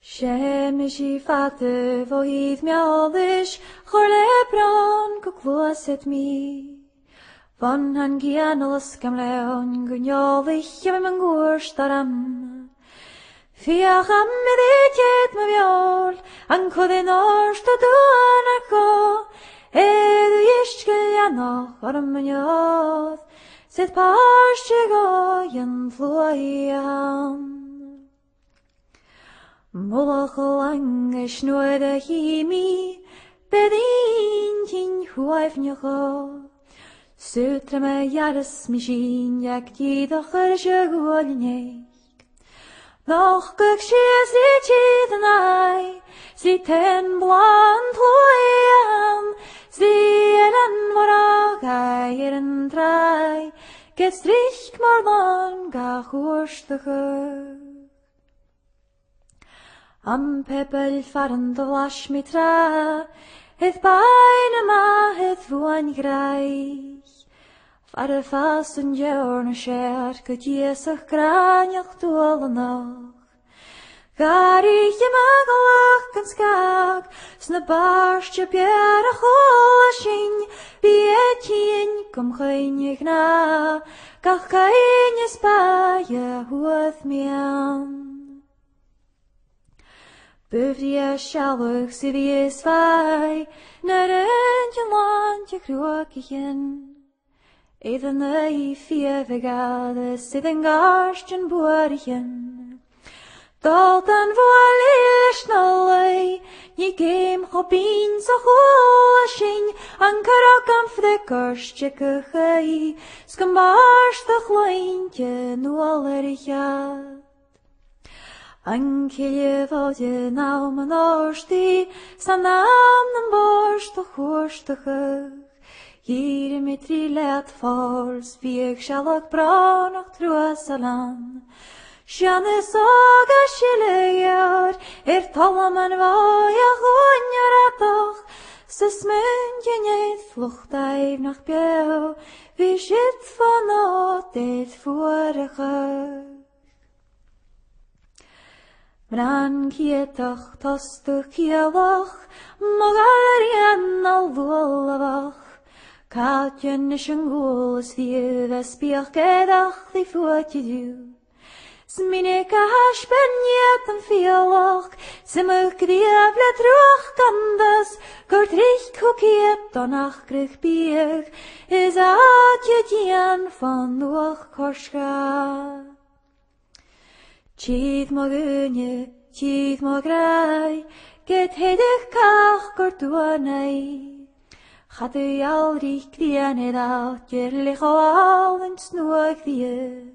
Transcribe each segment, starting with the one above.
Sheumais fada bhith eòlais chuir bròn go gluasad mi. Bhon an cianalas gam leon go eòlais an Uisdean. Fiach am chridhe ma bheol an cuideachadh go Uist an I sydd páiste go an bhluaiam. Moladh Uibhist mi bedín tin dhuibh Sutra me jaras machine jak chridhe gháilnig. Noch gach chridhe and I ten blan tluiam an warag an trai get strich mordan gach Uisdean. Am pebble faran de vlas mi tra, het bijna ma het Bhon graich. Far fast een jorn scher, cuideachadh graniach dwal noch. Garig je magalach an skag, sna barstje bjerach olashin, bietjien kom geinig na, gach geinig spaje huoth mian. Bhd Iollaraigh sydd svai, naar een landje kroakien. Even ei vegade sydd yn garstjen boerien. Dalt an Fowlis nolai, ni geim chobin sa cholashin, an agam de garstje kuchai, skambarstach leintje nuolarichad. An cineadh ná man áistí, san nám nan báirsteach Uisdeach. Hír mi trí leat Fowlis, bhíag sealach bránach gluasad. Cianalas agus silear, talam an bháiach uinnearadach, sa smun cineadh fluchtaibh nach bew, bhí siad fan áit fuarachach. Bran ciaidach tostuch cialach, Màiri al bhualavach. Cadjan is an ghulas thir, vespiach gedach di fuatidú. Sminig a haspeniat an fialach, simach gdiaf le truach gandas, gordrich cuciad donach grich biach, is adjadian van nuach korska. Tíð má gunne, tíð má grai, get heidig cach gordúanai. Chadhu Iollaraigh cdianid out, lich o al yn snuag dhie.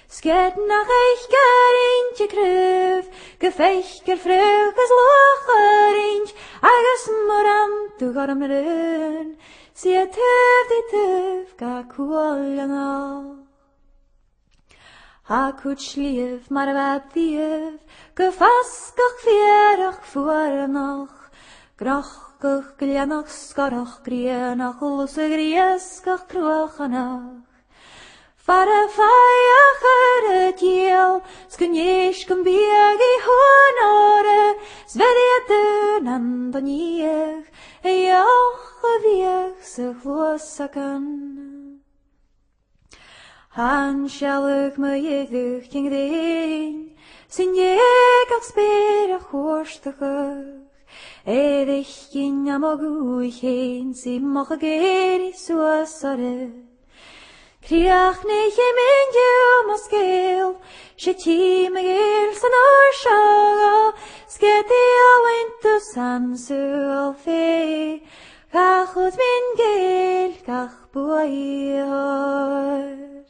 Sged nach eich gareintje cryf, gefeich gerfrug as loch areint, agus moram du garam ryn, si a tyf di tyf ga cwal yn al. Ha cwt slief mar fad ddief, gefasgach fierach fuarnach, grachgach glianach sgarach grianach uls a griesgach cruachanach. Far a faiach y diel, sgynnish gymbiag I hwnore, svediadyn andoniech, eoch a fiech sy chluasagan. Han Iollaraigh my iddych ting dyn, sy'n ag sberach Uisdeach. Eddych gyn am o gwych ein, sy'n moch a geri suasare. Criach neich e mynd yw mas gael, se ti me gael san o'r siaga, sgedi a wyntu san sŵl fe, gach oedd mynd gael, gach bwy o'r.